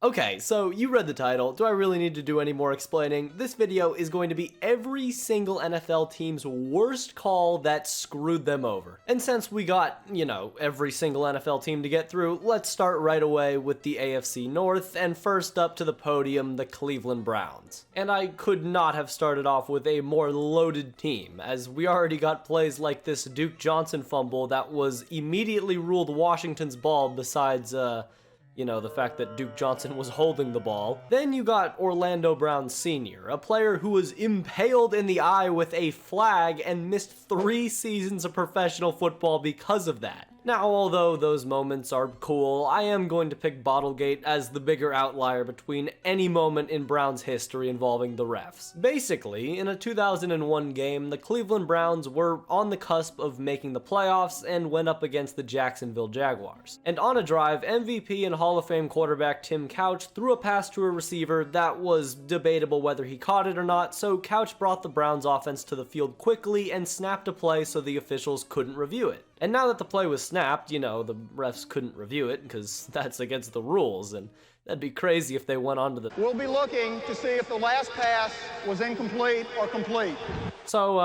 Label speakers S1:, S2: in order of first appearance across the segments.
S1: Okay, so you read the title. Do I really need to do any more explaining? This video is going to be every single NFL team's worst call that screwed them over. And since we got, every single NFL team to get through, let's start right away with the AFC North, and first up to the podium, the Cleveland Browns. And I could not have started off with a more loaded team, as we already got plays like this Duke Johnson fumble that was immediately ruled Washington's ball besides, the fact that Duke Johnson was holding the ball. Then you got Orlando Brown Sr., a player who was impaled in the eye with a flag and missed 3 seasons of professional football because of that. Now, although those moments are cool, I am going to pick Bountygate as the bigger outlier between any moment in Browns history involving the refs. Basically, in a 2001 game, the Cleveland Browns were on the cusp of making the playoffs and went up against the Jacksonville Jaguars. And on a drive, MVP and Hall of Fame quarterback Tim Couch threw a pass to a receiver that was debatable whether he caught it or not, so Couch brought the Browns offense to the field quickly and snapped a play so the officials couldn't review it. And now that the play was snapped, the refs couldn't review it because that's against the rules, and that'd be crazy if they went on to the...
S2: We'll be looking to see if the last pass was incomplete or complete.
S1: So,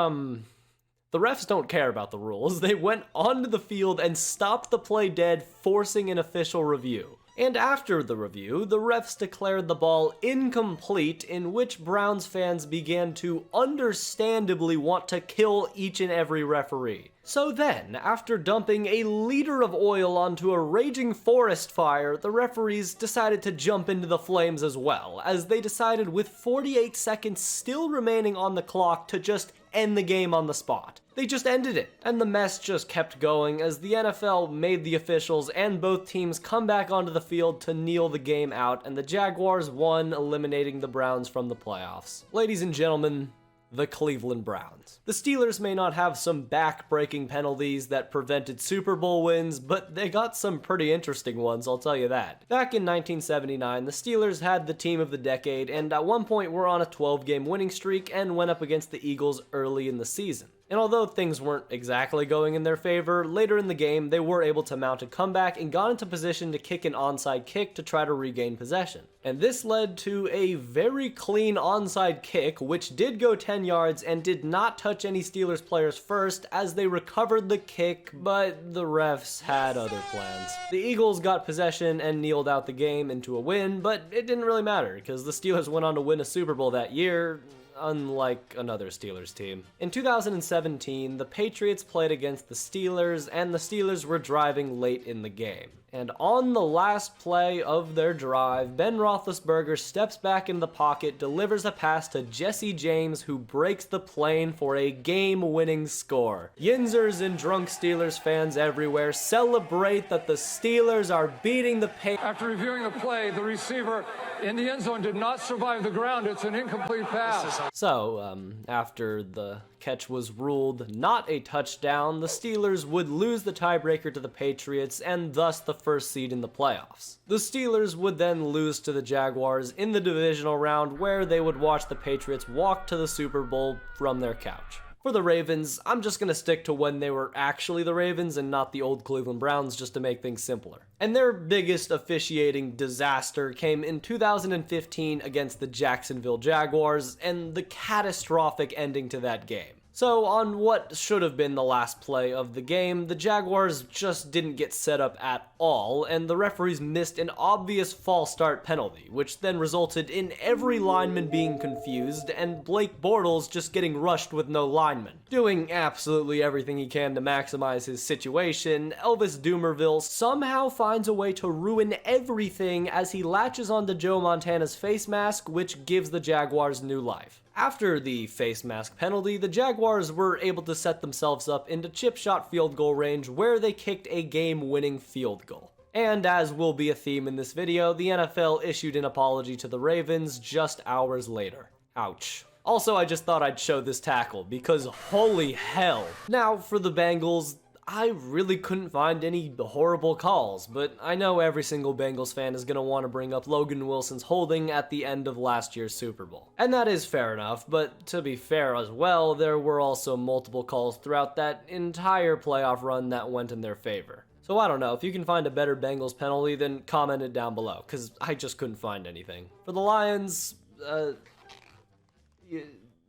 S1: the refs don't care about the rules. They went onto the field and stopped the play dead, forcing an official review. And after the review, the refs declared the ball incomplete, in which Browns fans began to understandably want to kill each and every referee. So then, after dumping a liter of oil onto a raging forest fire, the referees decided to jump into the flames as well, as they decided with 48 seconds still remaining on the clock to just end the game on the spot. They just ended it, and the mess just kept going as the NFL made the officials and both teams come back onto the field to kneel the game out, and the Jaguars won, eliminating the Browns from the playoffs. Ladies and gentlemen, the Cleveland Browns. The Steelers may not have some back-breaking penalties that prevented Super Bowl wins, but they got some pretty interesting ones, I'll tell you that. Back in 1979, the Steelers had the team of the decade, and at one point were on a 12-game winning streak and went up against the Eagles early in the season. And although things weren't exactly going in their favor, later in the game they were able to mount a comeback and got into position to kick an onside kick to try to regain possession. And this led to a very clean onside kick, which did go 10 yards and did not touch any Steelers players first as they recovered the kick, but the refs had other plans. The Eagles got possession and kneeled out the game into a win, but it didn't really matter because the Steelers went on to win a Super Bowl that year, unlike another Steelers team. In 2017, the Patriots played against the Steelers, and the Steelers were driving late in the game. And on the last play of their drive, Ben Roethlisberger steps back in the pocket, delivers a pass to Jesse James, who breaks the plane for a game-winning score. Yinzers and drunk Steelers fans everywhere celebrate that the Steelers are beating the Patriots.
S3: After reviewing the play, the receiver in the end zone did not survive the ground. It's an incomplete pass.
S1: So, after the catch was ruled not a touchdown, the Steelers would lose the tiebreaker to the Patriots and thus the first seed in the playoffs. The Steelers would then lose to the Jaguars in the divisional round, where they would watch the Patriots walk to the Super Bowl from their couch. For the Ravens, I'm just gonna stick to when they were actually the Ravens and not the old Cleveland Browns, just to make things simpler. And their biggest officiating disaster came in 2015 against the Jacksonville Jaguars and the catastrophic ending to that game. So on what should have been the last play of the game, the Jaguars just didn't get set up at all, and the referees missed an obvious false start penalty, which then resulted in every lineman being confused and Blake Bortles just getting rushed with no lineman. Doing absolutely everything he can to maximize his situation, Elvis Dumervil somehow finds a way to ruin everything as he latches onto Joe Montana's face mask, which gives the Jaguars new life. After the face mask penalty, the Jaguars were able to set themselves up into chip shot field goal range, where they kicked a game-winning field goal. And as will be a theme in this video, the NFL issued an apology to the Ravens just hours later. Ouch. Also, I just thought I'd show this tackle, because holy hell. Now, for the Bengals, I really couldn't find any horrible calls, but I know every single Bengals fan is going to want to bring up Logan Wilson's holding at the end of last year's Super Bowl. And that is fair enough, but to be fair as well, there were also multiple calls throughout that entire playoff run that went in their favor. So I don't know, if you can find a better Bengals penalty, then comment it down below, because I just couldn't find anything. For the Lions,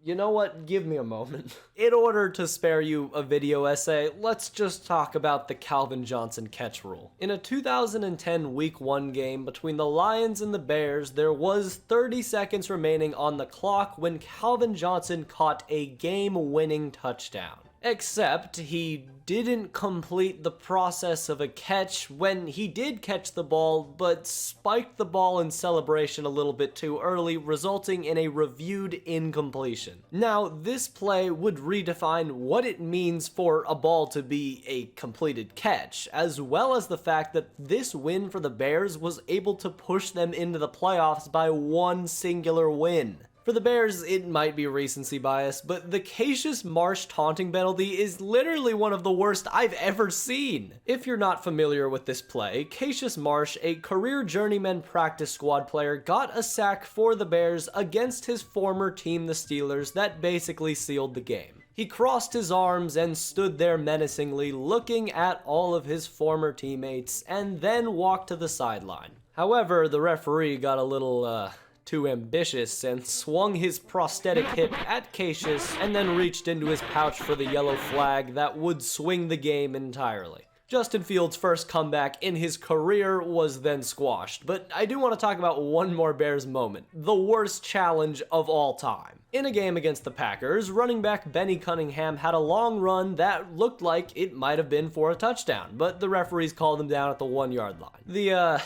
S1: you know what? Give me a moment. In order to spare you a video essay, let's just talk about the Calvin Johnson catch rule. In a 2010 Week 1 game between the Lions and the Bears, there was 30 seconds remaining on the clock when Calvin Johnson caught a game-winning touchdown. Except he didn't complete the process of a catch when he did catch the ball, but spiked the ball in celebration a little bit too early, resulting in a reviewed incompletion. Now, this play would redefine what it means for a ball to be a completed catch, as well as the fact that this win for the Bears was able to push them into the playoffs by one singular win. For the Bears, it might be recency bias, but the Cassius Marsh taunting penalty is literally one of the worst I've ever seen. If you're not familiar with this play, Cassius Marsh, a career journeyman practice squad player, got a sack for the Bears against his former team, the Steelers, that basically sealed the game. He crossed his arms and stood there menacingly, looking at all of his former teammates, and then walked to the sideline. However, the referee got a little, too ambitious and swung his prosthetic hip at Cassius and then reached into his pouch for the yellow flag that would swing the game entirely. Justin Fields' first comeback in his career was then squashed, but I do want to talk about one more Bears moment, the worst challenge of all time. In a game against the Packers, running back Benny Cunningham had a long run that looked like it might have been for a touchdown, but the referees called him down at the 1-yard line. The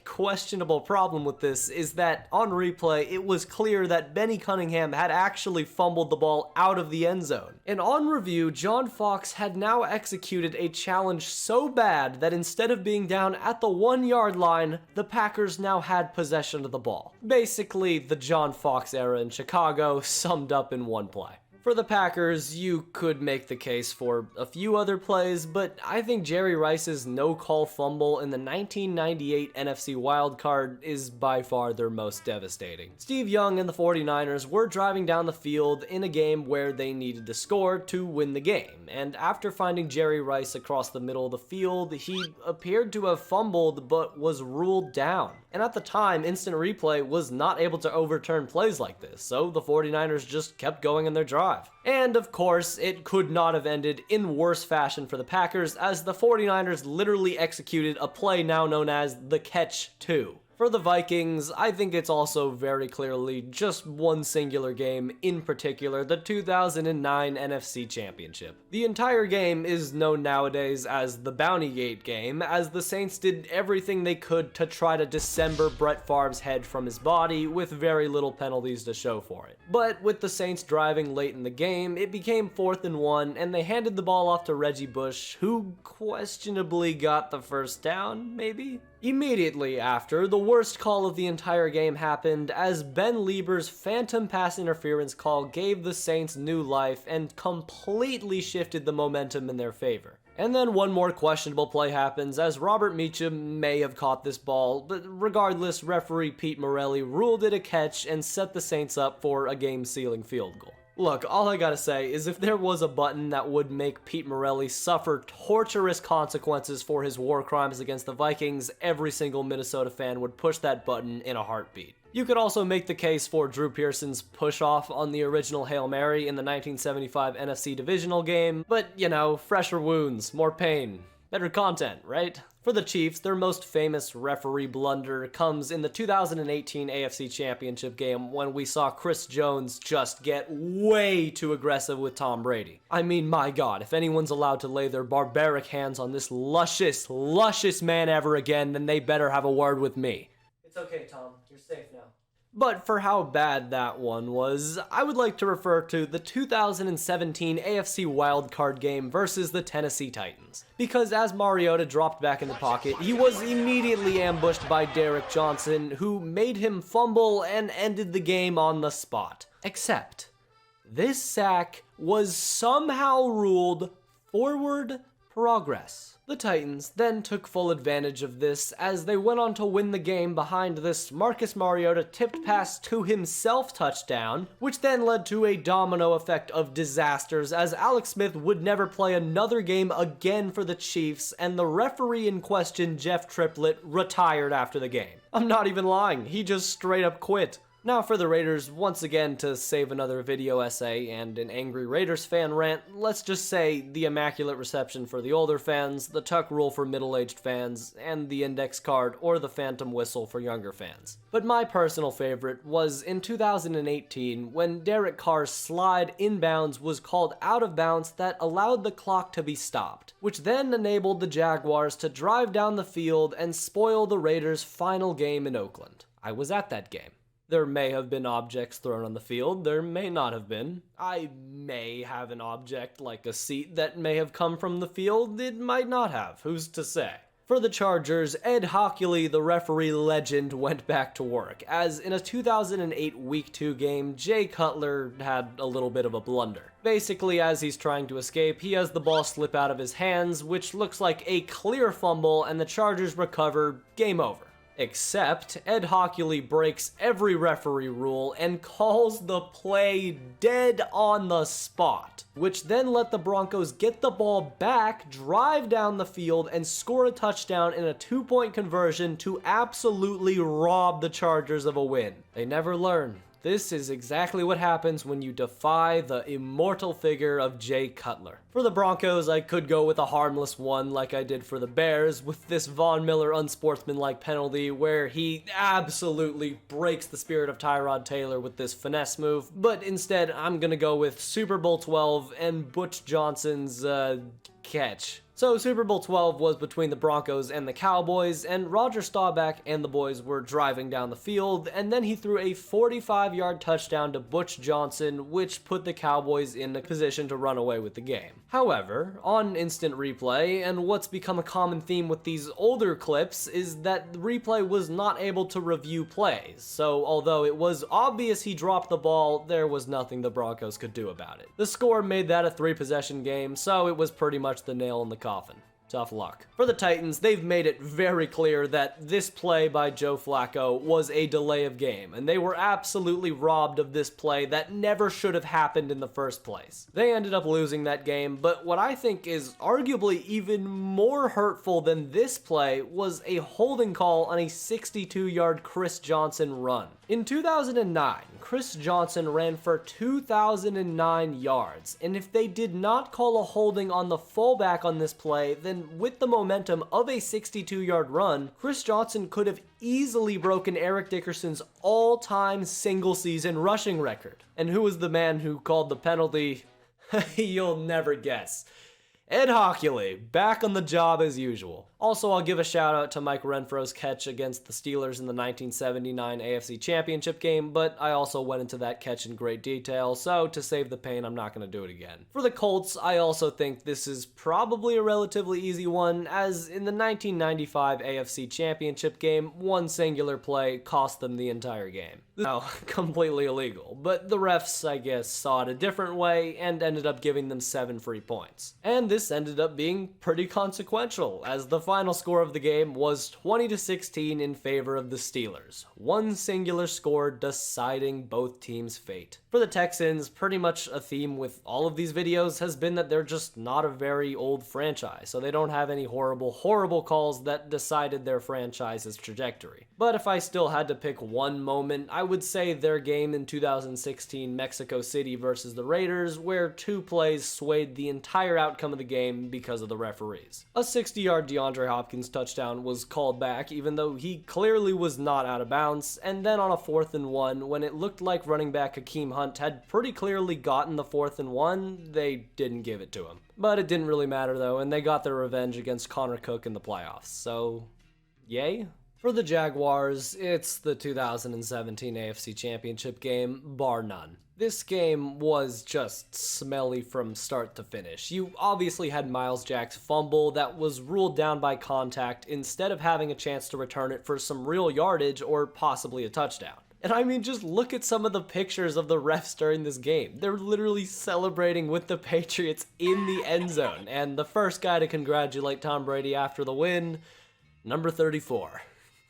S1: questionable problem with this is that on replay, it was clear that Benny Cunningham had actually fumbled the ball out of the end zone. And on review, John Fox had now executed a challenge so bad that instead of being down at the 1-yard line, the Packers now had possession of the ball. Basically, the John Fox era in Chicago summed up in one play. For the Packers, you could make the case for a few other plays, but I think Jerry Rice's no-call fumble in the 1998 NFC wildcard is by far their most devastating. Steve Young and the 49ers were driving down the field in a game where they needed to score to win the game, and after finding Jerry Rice across the middle of the field, he appeared to have fumbled but was ruled down. And at the time, instant replay was not able to overturn plays like this, so the 49ers just kept going in their drive. And of course, it could not have ended in worse fashion for the Packers, as the 49ers literally executed a play now known as the Catch 2. For the Vikings, I think it's also very clearly just one singular game, in particular, the 2009 NFC Championship. The entire game is known nowadays as the Bountygate game, as the Saints did everything they could to try to dismember Brett Favre's head from his body with very little penalties to show for it. But with the Saints driving late in the game, it became 4th and 1, and they handed the ball off to Reggie Bush, who questionably got the first down, maybe? Immediately after, the worst call of the entire game happened as Ben Lieber's phantom pass interference call gave the Saints new life and completely shifted the momentum in their favor. And then one more questionable play happens as Robert Meacham may have caught this ball, but regardless, referee Pete Morelli ruled it a catch and set the Saints up for a game-sealing field goal. Look, all I gotta say is if there was a button that would make Pete Morelli suffer torturous consequences for his war crimes against the Vikings, every single Minnesota fan would push that button in a heartbeat. You could also make the case for Drew Pearson's push-off on the original Hail Mary in the 1975 NFC divisional game, but, you know, fresher wounds, more pain, better content, right? For the Chiefs, their most famous referee blunder comes in the 2018 AFC Championship game when we saw Chris Jones just get way too aggressive with Tom Brady. I mean, my God, if anyone's allowed to lay their barbaric hands on this luscious man ever again, then they better have a word with me. It's okay, Tom. You're safe now. But for how bad that one was, I would like to refer to the 2017 AFC wildcard game versus the Tennessee Titans. Because as Mariota dropped back in the pocket, he was immediately ambushed by Derrick Johnson, who made him fumble and ended the game on the spot. Except, this sack was somehow ruled forward progress. The Titans then took full advantage of this as they went on to win the game behind this Marcus Mariota tipped pass to himself touchdown, which then led to a domino effect of disasters as Alex Smith would never play another game again for the Chiefs, and the referee in question, Jeff Triplett, retired after the game. I'm not even lying, he just straight up quit. Now for the Raiders, once again to save another video essay and an angry Raiders fan rant, let's just say the immaculate reception for the older fans, the tuck rule for middle-aged fans, and the index card or the phantom whistle for younger fans. But my personal favorite was in 2018 when Derek Carr's slide inbounds was called out of bounds that allowed the clock to be stopped, which then enabled the Jaguars to drive down the field and spoil the Raiders' final game in Oakland. I was at that game. There may have been objects thrown on the field, there may not have been. I may have an object like a seat that may have come from the field, it might not have, who's to say? For the Chargers, Ed Hockley, the referee legend, went back to work, as in a 2008 Week 2 game, Jay Cutler had a little bit of a blunder. Basically, as he's trying to escape, he has the ball slip out of his hands, which looks like a clear fumble, and the Chargers recover, game over. Except, Ed Hockley breaks every referee rule and calls the play dead on the spot, which then let the Broncos get the ball back, drive down the field, and score a touchdown in a 2-point conversion to absolutely rob the Chargers of a win. They never learn. This is exactly what happens when you defy the immortal figure of Jay Cutler. For the Broncos, I could go with a harmless one like I did for the Bears with this Von Miller unsportsmanlike penalty where he absolutely breaks the spirit of Tyrod Taylor with this finesse move, but instead I'm gonna go with Super Bowl 12 and Butch Johnson's catch. So Super Bowl 12 was between the Broncos and the Cowboys, and Roger Staubach and the boys were driving down the field, and then he threw a 45-yard touchdown to Butch Johnson, which put the Cowboys in a position to run away with the game. However, on instant replay, and what's become a common theme with these older clips, is that the replay was not able to review plays, so although it was obvious he dropped the ball, there was nothing the Broncos could do about it. The score made that a 3-possession game, so it was pretty much the nail in the coffin. Tough luck. For the Titans, they've made it very clear that this play by Joe Flacco was a delay of game, and they were absolutely robbed of this play that never should have happened in the first place. They ended up losing that game, but what I think is arguably even more hurtful than this play was a holding call on a 62-yard Chris Johnson run. In 2009, Chris Johnson ran for 2,009 yards, and if they did not call a holding on the fullback on this play, then with the momentum of a 62-yard run, Chris Johnson could have easily broken Eric Dickerson's all-time single-season rushing record. And who was the man who called the penalty? You'll never guess. Ed Hockley, back on the job as usual. Also, I'll give a shout out to Mike Renfro's catch against the Steelers in the 1979 AFC Championship game, but I also went into that catch in great detail, so to save the pain, I'm not going to do it again. For the Colts, I also think this is probably a relatively easy one, as in the 1995 AFC Championship game, one singular play cost them the entire game. Now, completely illegal, but the refs, I guess, saw it a different way and ended up giving them 7 free points. And this ended up being pretty consequential, as the final score of the game was 20-16 in favor of the Steelers. One singular score deciding both teams' fate. For the Texans, pretty much a theme with all of these videos has been that they're just not a very old franchise, so they don't have any horrible calls that decided their franchise's trajectory. But if I still had to pick one moment, I would say their game in 2016 Mexico City versus the Raiders, where 2 plays swayed the entire outcome of the game because of the referees. A 60-yard DeAndre Hopkins touchdown was called back even though he clearly was not out of bounds, and then on a 4th and 1, when it looked like running back Hakeem Hunt had pretty clearly gotten the 4th and 1, they didn't give it to him. But it didn't really matter though, and they got their revenge against Connor Cook in the playoffs, so yay? For the Jaguars, it's the 2017 AFC Championship game, bar none. This game was just smelly from start to finish. You obviously had Myles Jack's fumble that was ruled down by contact instead of having a chance to return it for some real yardage or possibly a touchdown. And I mean, just look at some of the pictures of the refs during this game. They're literally celebrating with the Patriots in the end zone. And the first guy to congratulate Tom Brady after the win, number 34.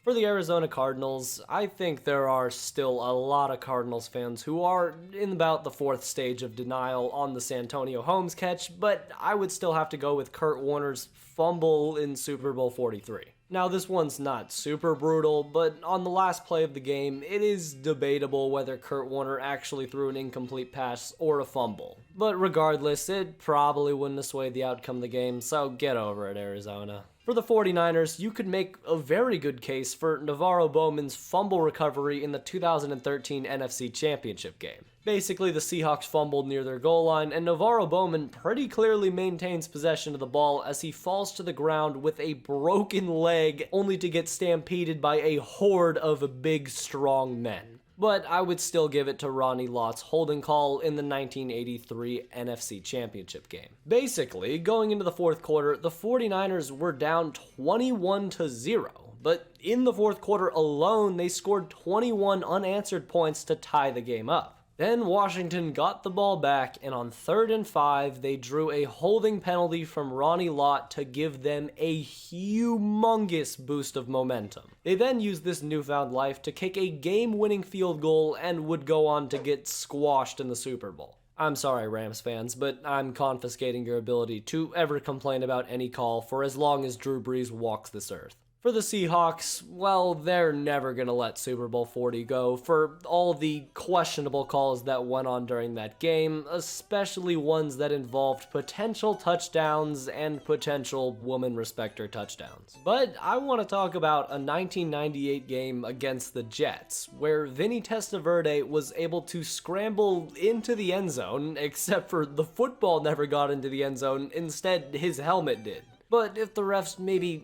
S1: For the Arizona Cardinals, I think there are still a lot of Cardinals fans who are in about the fourth stage of denial on the Santonio Holmes catch, but I would still have to go with Kurt Warner's fumble in Super Bowl 43. Now, this one's not super brutal, but on the last play of the game, it is debatable whether Kurt Warner actually threw an incomplete pass or a fumble. But regardless, it probably wouldn't have swayed the outcome of the game, so get over it, Arizona. For the 49ers, you could make a very good case for Navarro Bowman's fumble recovery in the 2013 NFC Championship game. Basically, the Seahawks fumbled near their goal line, and Navarro Bowman pretty clearly maintains possession of the ball as he falls to the ground with a broken leg, only to get stampeded by a horde of big, strong men. But I would still give it to Ronnie Lott's holding call in the 1983 NFC Championship game. Basically, going into the fourth quarter, the 49ers were down 21-0. But in the fourth quarter alone, they scored 21 unanswered points to tie the game up. Then Washington got the ball back, and on 3rd and 5, they drew a holding penalty from Ronnie Lott to give them a humongous boost of momentum. They then used this newfound life to kick a game-winning field goal and would go on to get squashed in the Super Bowl. I'm sorry, Rams fans, but I'm confiscating your ability to ever complain about any call for as long as Drew Brees walks this earth. For the Seahawks, well, they're never going to let Super Bowl 40 go for all the questionable calls that went on during that game, especially ones that involved potential touchdowns and potential woman respecter touchdowns. But I want to talk about a 1998 game against the Jets, where Vinny Testaverde was able to scramble into the end zone, except for the football never got into the end zone, instead his helmet did. But if the refs maybe,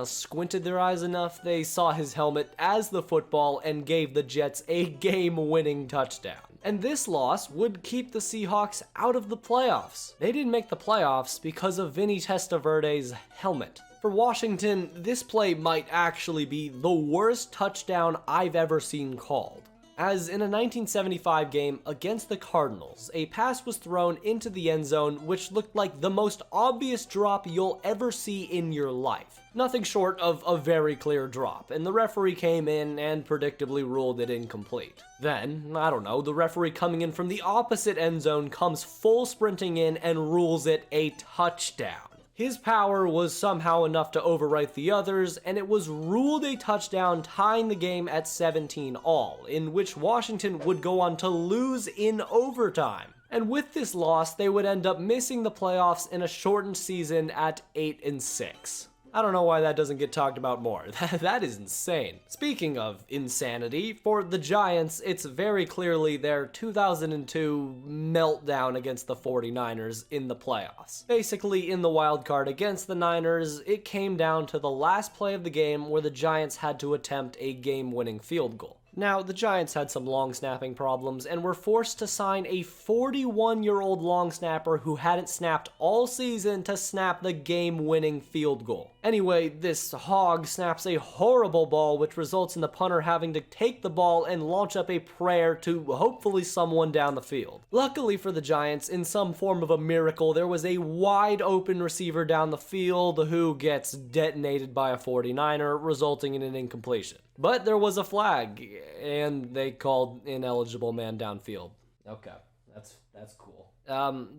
S1: squinted their eyes enough, they saw his helmet as the football and gave the Jets a game-winning touchdown. And this loss would keep the Seahawks out of the playoffs. They didn't make the playoffs because of Vinny Testaverde's helmet. For Washington, this play might actually be the worst touchdown I've ever seen called. As in a 1975 game against the Cardinals, a pass was thrown into the end zone which looked like the most obvious drop you'll ever see in your life. Nothing short of a very clear drop, and the referee came in and predictably ruled it incomplete. Then, the referee coming in from the opposite end zone comes full sprinting in and rules it a touchdown. His power was somehow enough to overwrite the others, and it was ruled a touchdown, tying the game at 17-all, in which Washington would go on to lose in overtime. And with this loss, they would end up missing the playoffs in a shortened season at 8-6. I don't know why that doesn't get talked about more. That is insane. Speaking of insanity, for the Giants, it's very clearly their 2002 meltdown against the 49ers in the playoffs. Basically, in the wild card against the Niners, it came down to the last play of the game where the Giants had to attempt a game-winning field goal. Now, the Giants had some long snapping problems and were forced to sign a 41-year-old long snapper who hadn't snapped all season to snap the game-winning field goal. Anyway, this hog snaps a horrible ball which results in the punter having to take the ball and launch up a prayer to hopefully someone down the field. Luckily for the Giants, in some form of a miracle, there was a wide open receiver down the field who gets detonated by a 49er, resulting in an incompletion. But there was a flag, and they called ineligible man downfield. Okay, that's cool.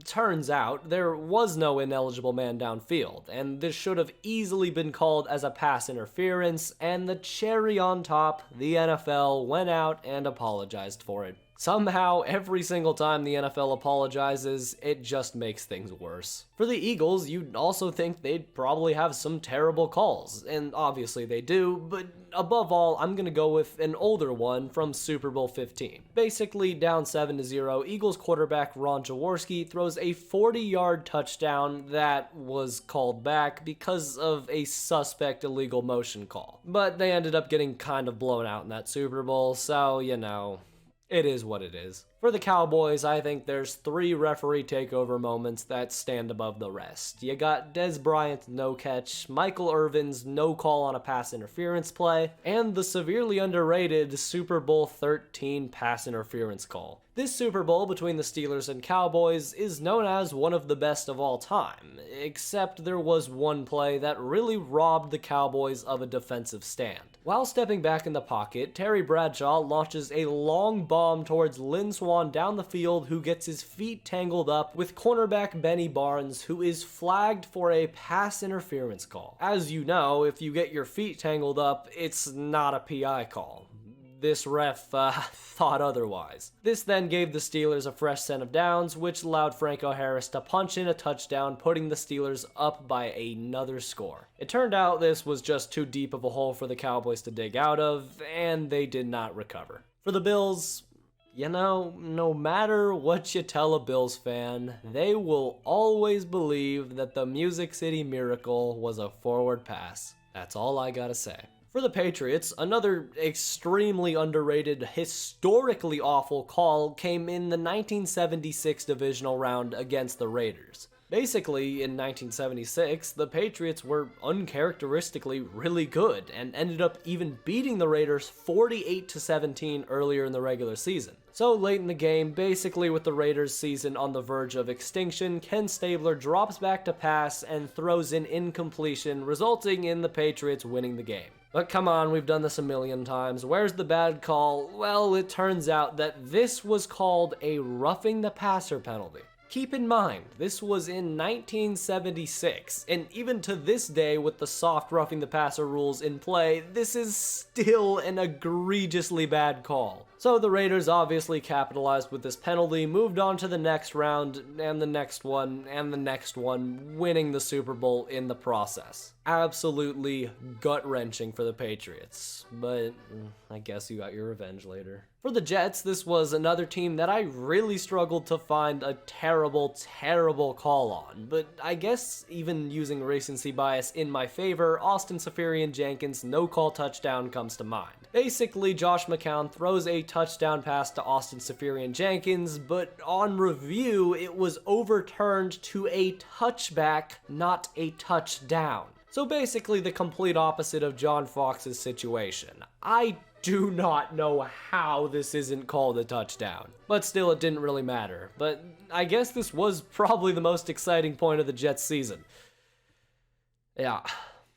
S1: Turns out there was no ineligible man downfield, and this should have easily been called as a pass interference, and the cherry on top, the NFL went out and apologized for it. Somehow, every single time the NFL apologizes, it just makes things worse. For the Eagles, you'd also think they'd probably have some terrible calls, and obviously they do, but above all, I'm gonna go with an older one from Super Bowl 15. Basically, down 7-0, Eagles quarterback Ron Jaworski throws a 40-yard touchdown that was called back because of a suspect illegal motion call. But they ended up getting kind of blown out in that Super Bowl, so, it is what it is. For the Cowboys, I think there's 3 referee takeover moments that stand above the rest. You got Dez Bryant's no catch, Michael Irvin's no call on a pass interference play, and the severely underrated Super Bowl 13 pass interference call. This Super Bowl between the Steelers and Cowboys is known as one of the best of all time, except there was one play that really robbed the Cowboys of a defensive stand. While stepping back in the pocket, Terry Bradshaw launches a long bomb towards Lynn Swann down the field, who gets his feet tangled up with cornerback Benny Barnes, who is flagged for a pass interference call. As you know, if you get your feet tangled up, it's not a PI call. This ref thought otherwise. This then gave the Steelers a fresh set of downs, which allowed Franco Harris to punch in a touchdown, putting the Steelers up by another score. It turned out this was just too deep of a hole for the Cowboys to dig out of, and they did not recover. For the Bills, you know, no matter what you tell a Bills fan, they will always believe that the Music City Miracle was a forward pass. That's all I gotta say. For the Patriots, another extremely underrated, historically awful call came in the 1976 divisional round against the Raiders. Basically, in 1976, the Patriots were uncharacteristically really good and ended up even beating the Raiders 48-17 earlier in the regular season. So late in the game, basically with the Raiders' season on the verge of extinction, Ken Stabler drops back to pass and throws an incompletion, resulting in the Patriots winning the game. But come on, we've done this a million times. Where's the bad call? Well, it turns out that this was called a roughing the passer penalty. Keep in mind, this was in 1976, and even to this day with the soft roughing the passer rules in play, this is still an egregiously bad call. So the Raiders obviously capitalized with this penalty, moved on to the next round, and the next one, and the next one, winning the Super Bowl in the process. Absolutely gut-wrenching for the Patriots, but I guess you got your revenge later. For the Jets, this was another team that I really struggled to find a terrible, terrible call on, but I guess even using recency bias in my favor, Austin Seferian-Jenkins' no-call touchdown comes to mind. Basically, Josh McCown throws a touchdown pass to Austin Seferian-Jenkins, but on review, it was overturned to a touchback, not a touchdown. So basically the complete opposite of John Fox's situation. I do not know how this isn't called a touchdown. But still, it didn't really matter. But I guess this was probably the most exciting point of the Jets season. Yeah.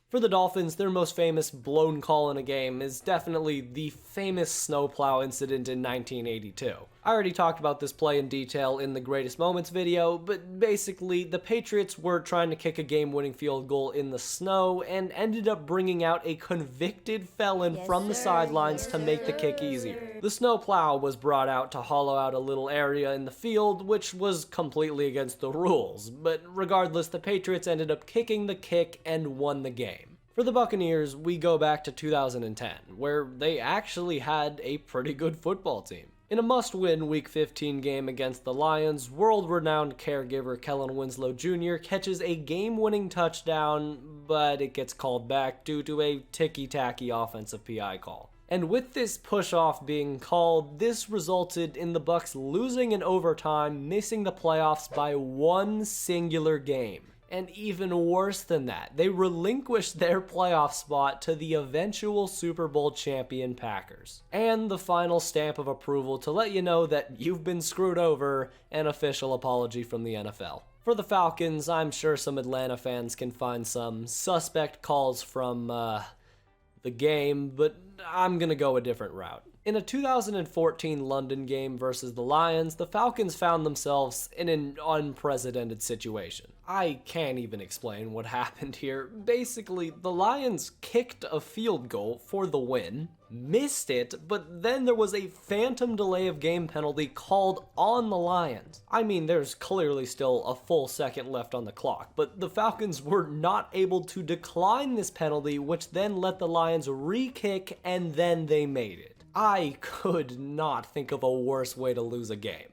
S1: For the Dolphins, their most famous blown call in a game is definitely the famous snowplow incident in 1982. I already talked about this play in detail in the Greatest Moments video, but basically, the Patriots were trying to kick a game-winning field goal in the snow and ended up bringing out a convicted felon from the sidelines to make the kick easier. The snowplow was brought out to hollow out a little area in the field, which was completely against the rules, but regardless, the Patriots ended up kicking the kick and won the game. For the Buccaneers, we go back to 2010, where they actually had a pretty good football team. In a must-win Week 15 game against the Lions, world-renowned caregiver Kellen Winslow Jr. catches a game-winning touchdown, but it gets called back due to a ticky-tacky offensive PI call. And with this push-off being called, this resulted in the Bucs losing in overtime, missing the playoffs by one singular game. And even worse than that, they relinquished their playoff spot to the eventual Super Bowl champion Packers. And the final stamp of approval to let you know that you've been screwed over, an official apology from the NFL. For the Falcons, I'm sure some Atlanta fans can find some suspect calls from the game, but I'm gonna go a different route. In a 2014 London game versus the Lions, the Falcons found themselves in an unprecedented situation. I can't even explain what happened here. Basically, the Lions kicked a field goal for the win, missed it, but then there was a phantom delay of game penalty called on the Lions. I mean, there's clearly still a full second left on the clock, but the Falcons were not able to decline this penalty, which then let the Lions re-kick, and then they made it. I could not think of a worse way to lose a game.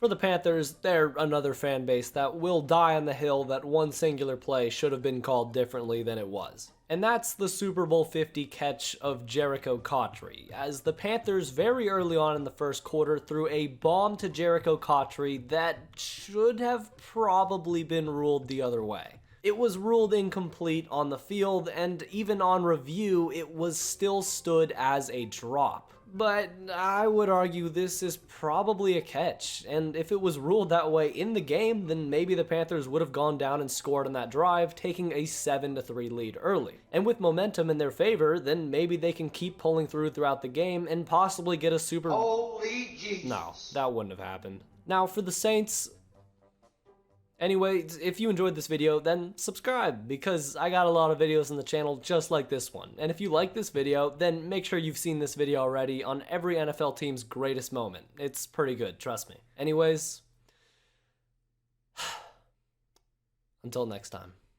S1: For the Panthers, they're another fan base that will die on the hill that one singular play should have been called differently than it was. And that's the Super Bowl 50 catch of Jericho Cotchery, as the Panthers very early on in the first quarter threw a bomb to Jericho Cotchery that should have probably been ruled the other way. It was ruled incomplete on the field, and even on review, it was still stood as a drop. But I would argue this is probably a catch, and if it was ruled that way in the game, then maybe the Panthers would have gone down and scored on that drive, taking a 7-3 lead early. And with momentum in their favor, then maybe they can keep pulling throughout the game and possibly get a Super Bowl.
S4: Holy Jesus.
S1: No, that wouldn't have happened. Now for the Saints, anyway, if you enjoyed this video, then subscribe, because I got a lot of videos on the channel just like this one. And if you like this video, then make sure you've seen this video already on every NFL team's greatest moment. It's pretty good, trust me. Anyways, until next time.